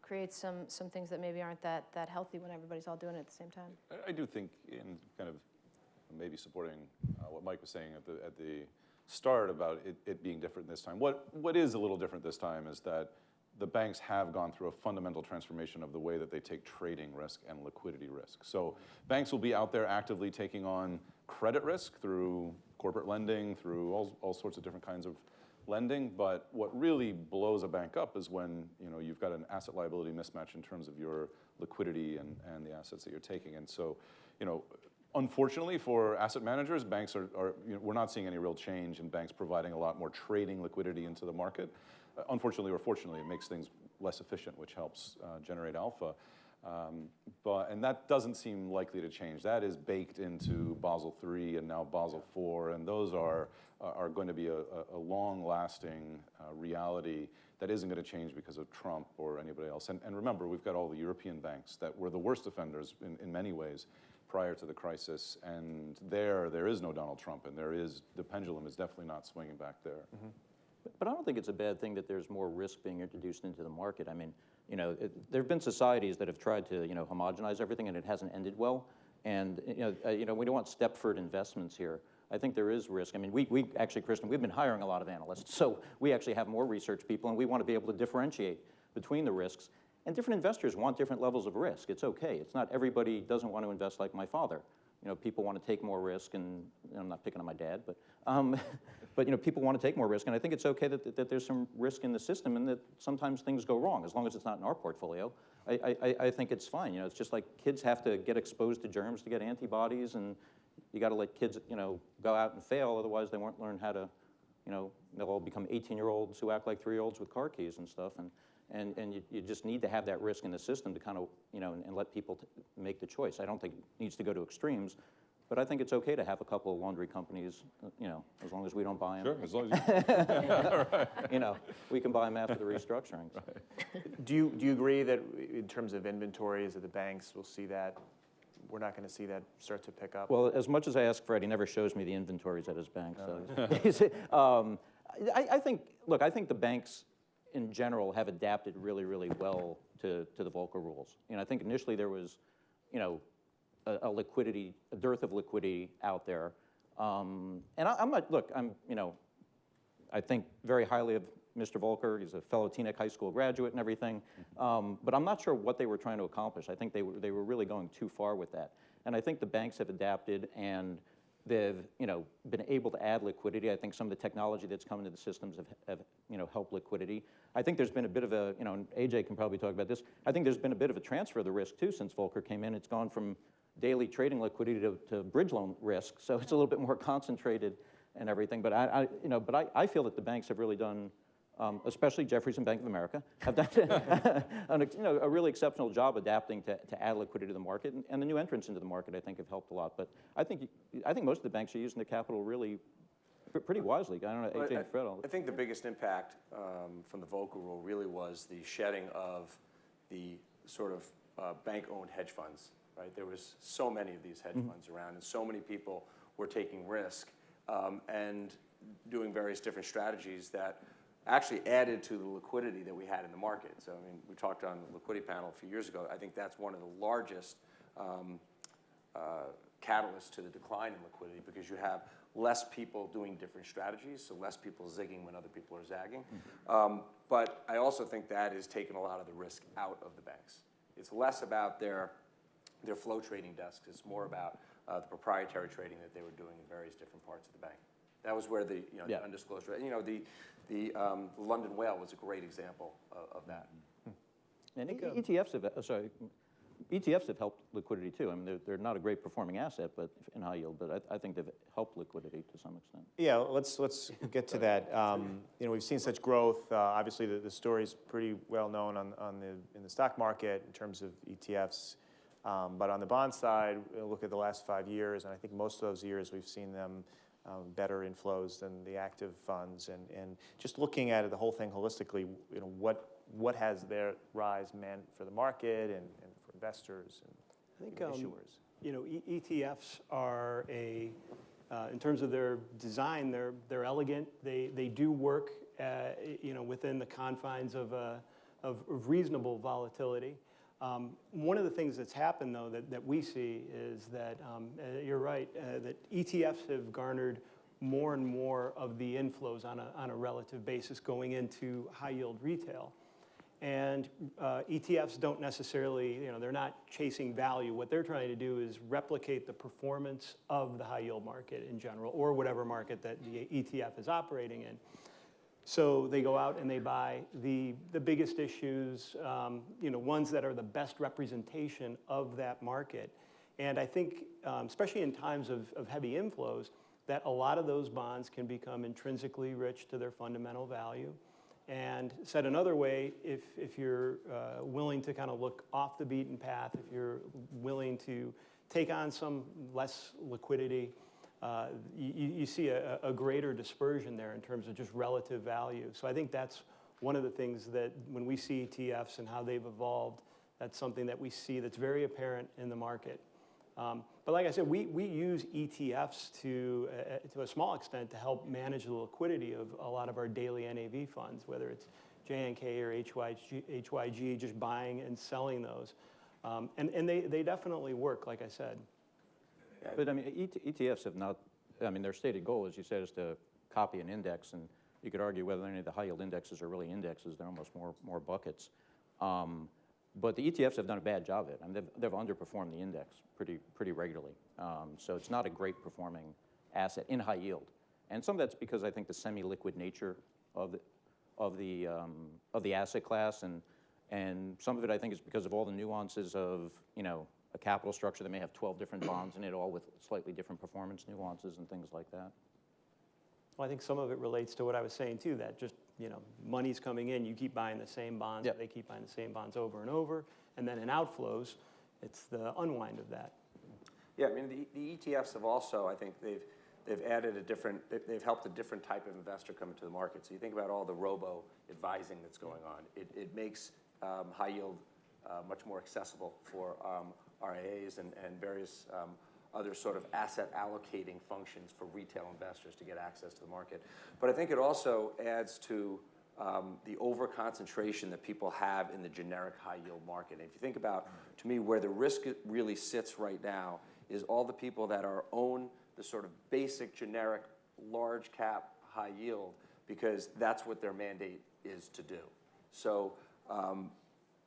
creates some things that maybe aren't that healthy when everybody's all doing it at the same time. I do think, in kind of be supporting what Mike was saying at the start about it being different this time. What is a little different this time is that the banks have gone through a fundamental transformation of the way that they take trading risk and liquidity risk. So banks will be out there actively taking on credit risk through corporate lending, through all sorts of different kinds of lending. But what really blows a bank up is when you've got an asset liability mismatch in terms of your liquidity and the assets that you're taking. And so, unfortunately for asset managers, banks we're not seeing any real change in banks providing a lot more trading liquidity into the market. Unfortunately or fortunately, it makes things less efficient, which helps generate alpha. And that doesn't seem likely to change. That is baked into Basel III and now Basel IV, and those are going to be a long-lasting reality that isn't going to change because of Trump or anybody else. And remember, we've got all the European banks that were the worst offenders in many ways prior to the crisis, and there is no Donald Trump, and the pendulum is definitely not swinging back there. Mm-hmm. But I don't think it's a bad thing that there's more risk being introduced into the market. I mean, there have been societies that have tried to, homogenize everything, and it hasn't ended well. And we don't want Stepford investments here. I think there is risk. I mean, we actually, Kristen, we've been hiring a lot of analysts, so we actually have more research people, and we want to be able to differentiate between the risks. And different investors want different levels of risk. It's okay. It's not everybody doesn't want to invest like my father. People want to take more risk, and I'm not picking on my dad, but people want to take more risk, and I think it's okay that there's some risk in the system, and that sometimes things go wrong, as long as it's not in our portfolio. I think it's fine. It's just like kids have to get exposed to germs to get antibodies, and you got to let kids, go out and fail, otherwise they won't learn how to, they'll all become 18-year-olds who act like 3-year-olds with car keys and stuff, and you just need to have that risk in the system to kind of, and let people make the choice. I don't think it needs to go to extremes, but I think it's okay to have a couple of laundry companies, as long as we don't buy them. Sure, as long as you... we can buy them after the restructuring. Right. Do you agree that in terms of inventories at the banks, we'll see that, we're not going to see that start to pick up? Well, as much as I ask Fred, he never shows me the inventories at his bank. So, I think the banks in general have adapted really, really well to the Volcker rules. I think initially there was, a dearth of liquidity out there. And I think very highly of Mr. Volcker. He's a fellow Teaneck High School graduate and everything. But I'm not sure what they were trying to accomplish. I think they were really going too far with that. And I think the banks have adapted, and they've been able to add liquidity. I think some of the technology that's come into the systems have helped liquidity. I think there's been a bit of a, and AJ can probably talk about this, I think there's been a bit of a transfer of the risk too since Volcker came in. It's gone from daily trading liquidity to bridge loan risk, so it's a little bit more concentrated and everything. But I feel that the banks have really done, especially Jefferies and Bank of America, have done a really exceptional job adapting to add liquidity to the market, and the new entrants into the market I think have helped a lot. But I think most of the banks are using the capital really pretty wisely. I don't know, AJ and Fred. I think the biggest impact from the Volcker rule really was the shedding of the sort of bank-owned hedge funds. Right? There was so many of these hedge funds around, and so many people were taking risk and doing various different strategies that actually added to the liquidity that we had in the market. So, I mean, we talked on the liquidity panel a few years ago. I think that's one of the largest catalysts to the decline in liquidity, because you have less people doing different strategies, so less people zigging when other people are zagging. But I also think that has taken a lot of the risk out of the banks. It's less about their flow trading desks. It's more about the proprietary trading that they were doing in various different parts of the bank. That was where the the undisclosed, the London whale was a great example of that. And ETFs have helped liquidity too. I mean, they're not a great performing asset, but in high yield. But I think they've helped liquidity to some extent. Yeah, let's get to that. We've seen such growth. Obviously, the story's pretty well known in the stock market in terms of ETFs. But on the bond side, look at the last 5 years, and I think most of those years we've seen them better inflows than the active funds. And just looking at it, the whole thing holistically, what has their rise meant for the market and for investors and issuers? ETFs are in terms of their design, they're elegant. They do work, within the confines of reasonable volatility. One of the things that's happened, though, that we see is that, you're right, that ETFs have garnered more and more of the inflows on a relative basis going into high yield retail. And ETFs don't necessarily, they're not chasing value. What they're trying to do is replicate the performance of the high yield market in general, or whatever market that the ETF is operating in. So they go out and they buy the biggest issues, ones that are the best representation of that market. And I think, especially in times of heavy inflows, that a lot of those bonds can become intrinsically rich to their fundamental value. And said another way, if you're willing to kind of look off the beaten path, if you're willing to take on some less liquidity, you see a greater dispersion there in terms of just relative value. So I think that's one of the things that when we see ETFs and how they've evolved, that's something that we see that's very apparent in the market. But like I said, we use ETFs to a small extent to help manage the liquidity of a lot of our daily NAV funds, whether it's JNK or HYG, just buying and selling those. And they definitely work, like I said. But I mean, ETFs have not, their stated goal, as you said, is to copy an index, and you could argue whether any of the high yield indexes are really indexes. They're almost more buckets. But the ETFs have done a bad job of it. I mean, they've underperformed the index pretty regularly. So it's not a great performing asset in high yield. And some of that's because I think the semi-liquid nature of the asset class, and some of it I think is because of all the nuances of a capital structure that may have 12 different bonds in it, all with slightly different performance nuances and things like that. Well, I think some of it relates to what I was saying too, that just, money's coming in, you keep buying the same bonds, Yep. They keep buying the same bonds over and over, and then in outflows, it's the unwind of that. Yeah, I mean, the ETFs have also, I think they've added they've helped a different type of investor come into the market. So you think about all the robo-advising that's going on. It makes high yield much more accessible for RIAs and various other sort of asset allocating functions for retail investors to get access to the market. But I think it also adds to the over-concentration that people have in the generic high yield market. And if you think about, to me, where the risk really sits right now is all the people that own the sort of basic generic large cap high yield, because that's what their mandate is to do. So,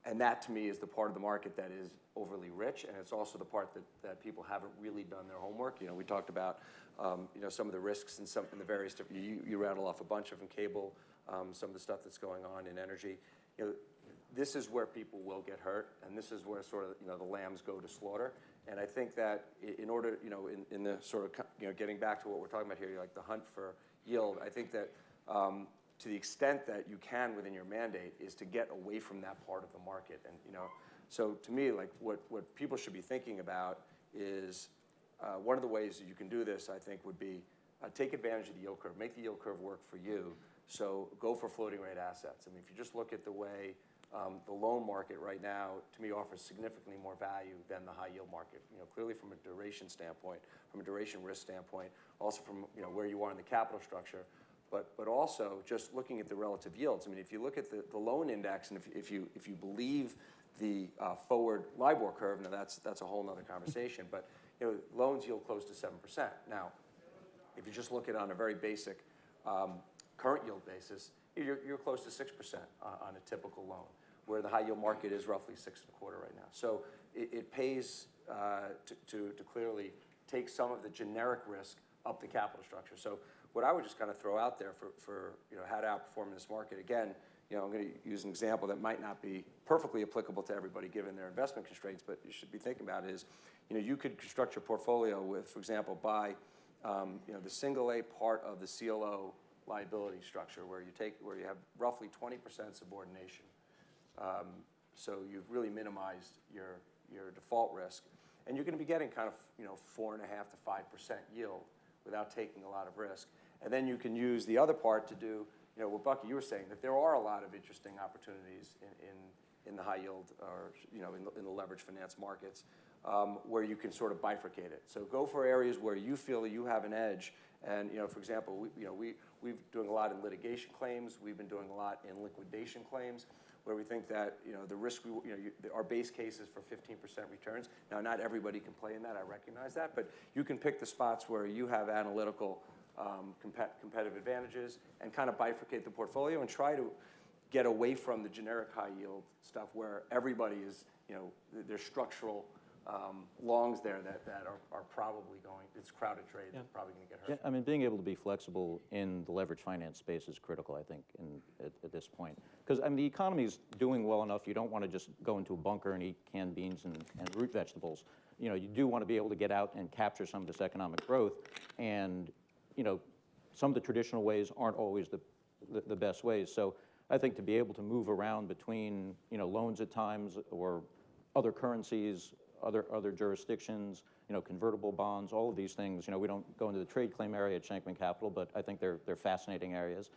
and that to me is the part of the market that is overly rich, and it's also the part that people haven't really done their homework. We talked about some of the risks and the various different, you rattle off a bunch of them, cable, some of the stuff that's going on in energy. This is where people will get hurt, and this is where sort of the lambs go to slaughter. And I think that in order, in the sort of getting back to what we're talking about here, like the hunt for yield, I think that to the extent that you can within your mandate is to get away from that part of the market. And so to me, like what people should be thinking about is one of the ways that you can do this, I think, would be take advantage of the yield curve, make the yield curve work for you. So go for floating rate assets. I mean, if you just look at the way the loan market right now, to me, offers significantly more value than the high yield market. Clearly from a duration standpoint, from a duration risk standpoint, also from where you are in the capital structure, but also just looking at the relative yields. I mean, if you look at the loan index, and if you believe the forward LIBOR curve, now that's a whole nother conversation. But loans yield close to 7%. Now, if you just look at it on a very basic current yield basis, you're close to 6% on a typical loan, where the high yield market is roughly 6.25% right now. So it pays to clearly take some of the generic risk up the capital structure. So what I would just kind of throw out there for how to outperform in this market, again, I'm going to use an example that might not be perfectly applicable to everybody given their investment constraints, but you should be thinking about is, you could construct your portfolio with, for example, buy the single A part of the CLO liability structure, where you have roughly 20% subordination. So you've really minimized your default risk, and you're going to be getting kind of 4.5% to 5% yield without taking a lot of risk. And then you can use the other part to do what Bucky, you were saying, that there are a lot of interesting opportunities in the high yield or in the leverage finance markets where you can sort of bifurcate it. So go for areas where you feel that you have an edge. And for example, we've doing a lot in litigation claims. We've been doing a lot in liquidation claims. where we think that the risk, our base case is for 15% returns. Now, not everybody can play in that. I recognize that, but you can pick the spots where you have analytical competitive advantages and kind of bifurcate the portfolio and try to get away from the generic high yield stuff where everybody is, there's structural longs there that are probably going, it's crowded trade, probably going to get hurt. Yeah, I mean, being able to be flexible in the leverage finance space is critical, I think, at this point. Because, I mean, the economy's doing well enough, you don't want to just go into a bunker and eat canned beans and root vegetables. You do want to be able to get out and capture some of this economic growth, and, some of the traditional ways aren't always the best ways. So I think to be able to move around between, loans at times or other currencies, other jurisdictions, convertible bonds, all of these things. We don't go into the trade claim area at Shenkman Capital, but I think they're fascinating areas.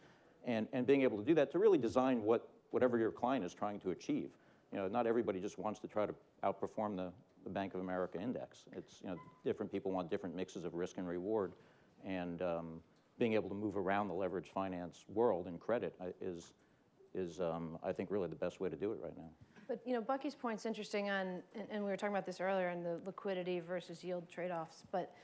And being able to do that to really design whatever your client is trying to achieve. Not everybody just wants to try to outperform the Bank of America index. It's, different people want different mixes of risk and reward. And being able to move around the leverage finance world and credit is I think, really the best way to do it right now. But Bucky's point's interesting on, and we were talking about this earlier, in the liquidity versus yield trade-offs. But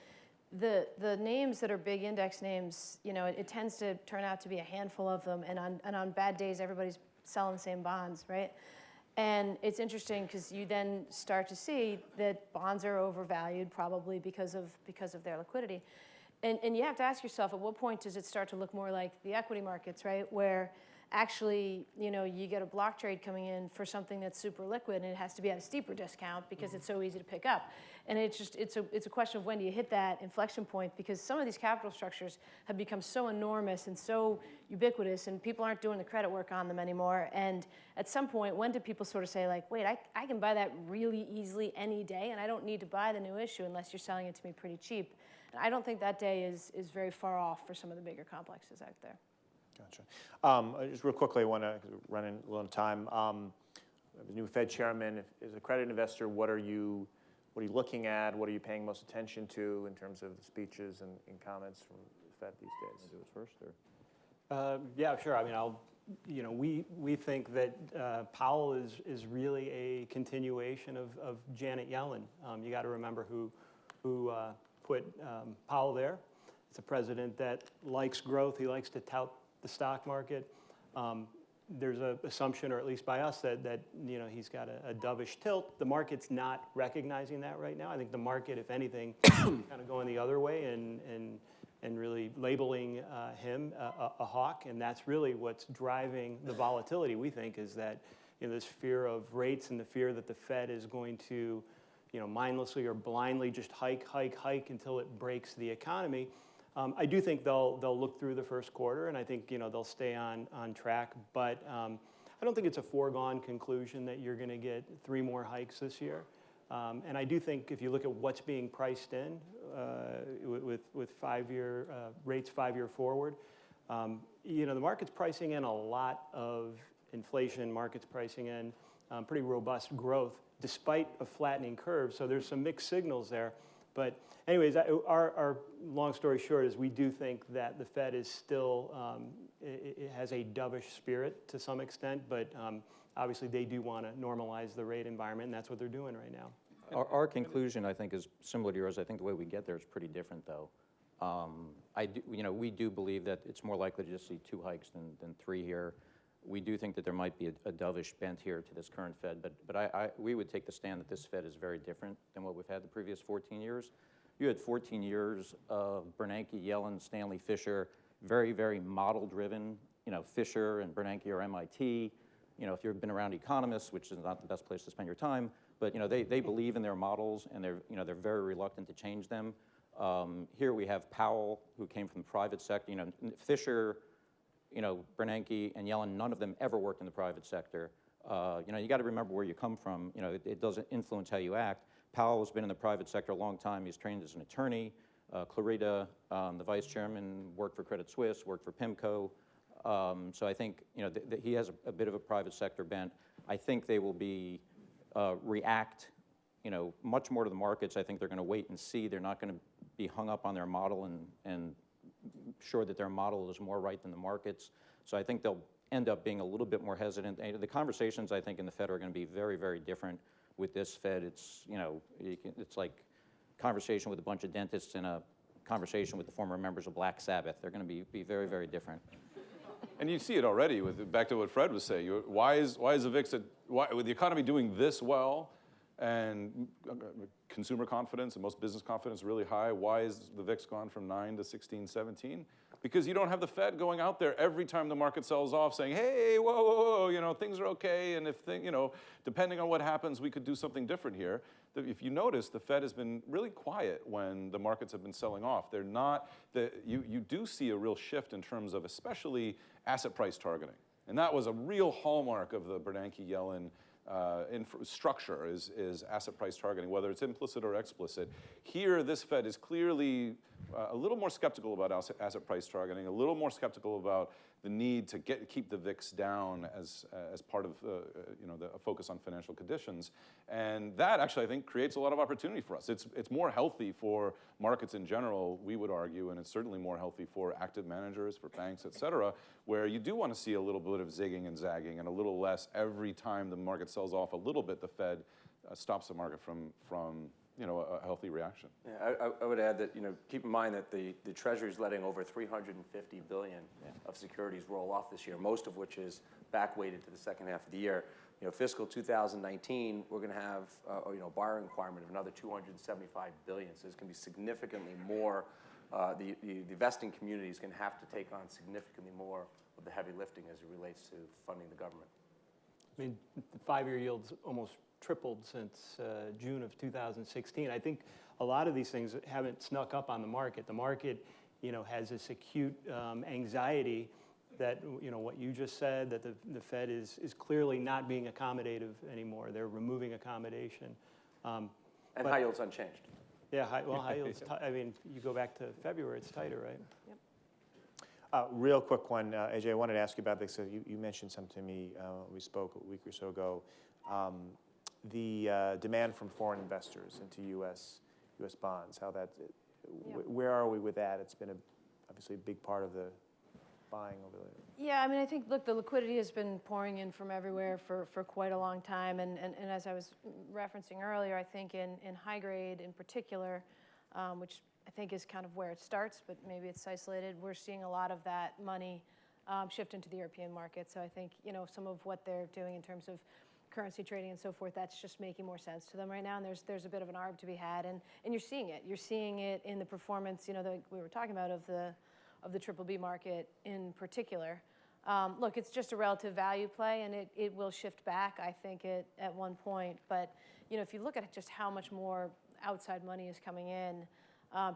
the names that are big index names, it tends to turn out to be a handful of them, and on bad days, everybody's selling the same bonds, right? And it's interesting because you then start to see that bonds are overvalued, probably because of their liquidity. And you have to ask yourself, at what point does it start to look more like the equity markets, right? Where actually, you get a block trade coming in for something that's super liquid, and it has to be at a steeper discount because it's so easy to pick up. And it's a question of when do you hit that inflection point, because some of these capital structures have become so enormous and so ubiquitous, and people aren't doing the credit work on them anymore. And at some point, when do people sort of say, like, wait, I can buy that really easily any day, and I don't need to buy the new issue unless you're selling it to me pretty cheap? And I don't think that day is very far off for some of the bigger complexes out there. Gotcha. Just real quickly, I want to run in a little time. The new Fed chairman, as a credit investor, what are you looking at? What are you paying most attention to in terms of the speeches and comments from the Fed these days? Want to do it first, or? Yeah, sure. I mean, we think that Powell is really a continuation of Janet Yellen. You got to remember who put Powell there. It's a president that likes growth. He likes to tout the stock market. There's an assumption, or at least by us, that he's got a dovish tilt. The market's not recognizing that right now. I think the market, if anything, is kind of going the other way and really labeling him a hawk. And that's really what's driving the volatility, we think, is that this fear of rates and the fear that the Fed is going to mindlessly or blindly just hike until it breaks the economy. I do think they'll look through the first quarter, and I think they'll stay on track. But I don't think it's a foregone conclusion that you're going to get 3 more hikes this year. And I do think if you look at what's being priced in with 5-year rates, 5-year forward, the market's pricing in a lot of inflation. Market's pricing in pretty robust growth, despite a flattening curve. So there's some mixed signals there. But anyways, our long story short is we do think that the Fed is still, it has a dovish spirit to some extent, but obviously they do want to normalize the rate environment, and that's what they're doing right now. Our conclusion, I think, is similar to yours. I think the way we get there is pretty different, though. We do believe that it's more likely to just see 2 hikes than 3 here. We do think that there might be a dovish bent here to this current Fed, but we would take the stand that this Fed is very different than what we've had the previous 14 years. You had 14 years of Bernanke, Yellen, Stanley, Fisher, very, very model-driven. Fisher and Bernanke are MIT. If you've been around economists, which is not the best place to spend your time, but they believe in their models, and they're very reluctant to change them. Here we have Powell, who came from the private sector. Fisher, Bernanke and Yellen, none of them ever worked in the private sector. You got to remember where you come from. It doesn't influence how you act. Powell has been in the private sector a long time. He's trained as an attorney. Clarita, the vice chairman, worked for Credit Suisse, worked for PIMCO. So I think that he has a bit of a private sector bent. I think they will be react much more to the markets. I think they're going to wait and see. They're not going to be hung up on their model and sure that their model is more right than the markets. So I think they'll end up being a little bit more hesitant. And the conversations, I think, in the Fed are going to be very, very different with this Fed. It's, it's like conversation with a bunch of dentists and a conversation with the former members of Black Sabbath. They're going to be very, very different. And you see it already back to what Fred was saying. Why is the VIX, with the economy doing this well and consumer confidence and most business confidence really high, why is the VIX gone from 9 to 16, 17? Because you don't have the Fed going out there every time the market sells off saying, hey, whoa, things are okay, and if depending on what happens, we could do something different here. If you notice, the Fed has been really quiet when the markets have been selling off. They're not, you do see a real shift in terms of especially asset price targeting. And that was a real hallmark of the Bernanke-Yellen structure is asset price targeting, whether it's implicit or explicit. Here, this Fed is clearly a little more skeptical about asset price targeting, a little more skeptical about the need to keep the VIX down as part of a focus on financial conditions. And that actually, I think, creates a lot of opportunity for us. It's more healthy for markets in general, we would argue, and it's certainly more healthy for active managers, for banks, et cetera, where you do want to see a little bit of zigging and zagging and a little less every time the market sells off a little bit, the Fed stops the market from a healthy reaction. Yeah, I would add that, keep in mind that the Treasury is letting over $350 billion of securities roll off this year, most of which is back-weighted to the second half of the year. Fiscal 2019, we're going to have a borrowing requirement of another $275 billion. So there's going to be significantly more. The investing community is going to have to take on significantly more of the heavy lifting as it relates to funding the government. I mean, the 5-year yield's almost tripled since June of 2016. I think a lot of these things haven't snuck up on the market. The market, has this acute anxiety that, what you just said, that the Fed is clearly not being accommodative anymore. They're removing accommodation. And high yield's unchanged. Yeah, high yield's, I mean, you go back to February, it's tighter, right? Yep. Real quick one, AJ, I wanted to ask you about this. So you mentioned something to me, we spoke a week or so ago. The demand from foreign investors into U.S. bonds, how that, where are we with that? It's been obviously a big part of the buying over there. Yeah, I mean, I think, look, the liquidity has been pouring in from everywhere for quite a long time. And as I was referencing earlier, I think in high grade in particular, which I think is kind of where it starts, but maybe it's isolated, we're seeing a lot of that money shift into the European market. So I think, some of what they're doing in terms of currency trading and so forth, that's just making more sense to them right now. And there's a bit of an arb to be had. And you're seeing it. You're seeing it in the performance, that we were talking about of the BBB market in particular. Look, it's just a relative value play, and it will shift back, I think, at one point. But, if you look at just how much more outside money is coming in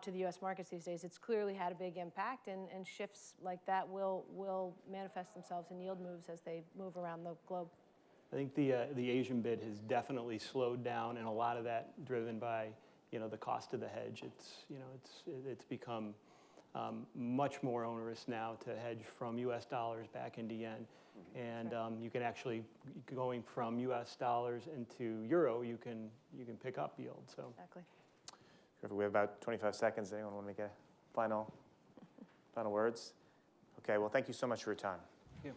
to the U.S. markets these days, it's clearly had a big impact, and shifts like that will manifest themselves in yield moves as they move around the globe. I think the Asian bid has definitely slowed down, and a lot of that driven by the cost of the hedge. It's become much more onerous now to hedge from U.S. dollars back into yen, and you can actually, going from U.S. dollars into euro, you can pick up yield. So Exactly. We have about 25 seconds. Anyone want to make a final words? Okay. Well, thank you so much for your time. yeah.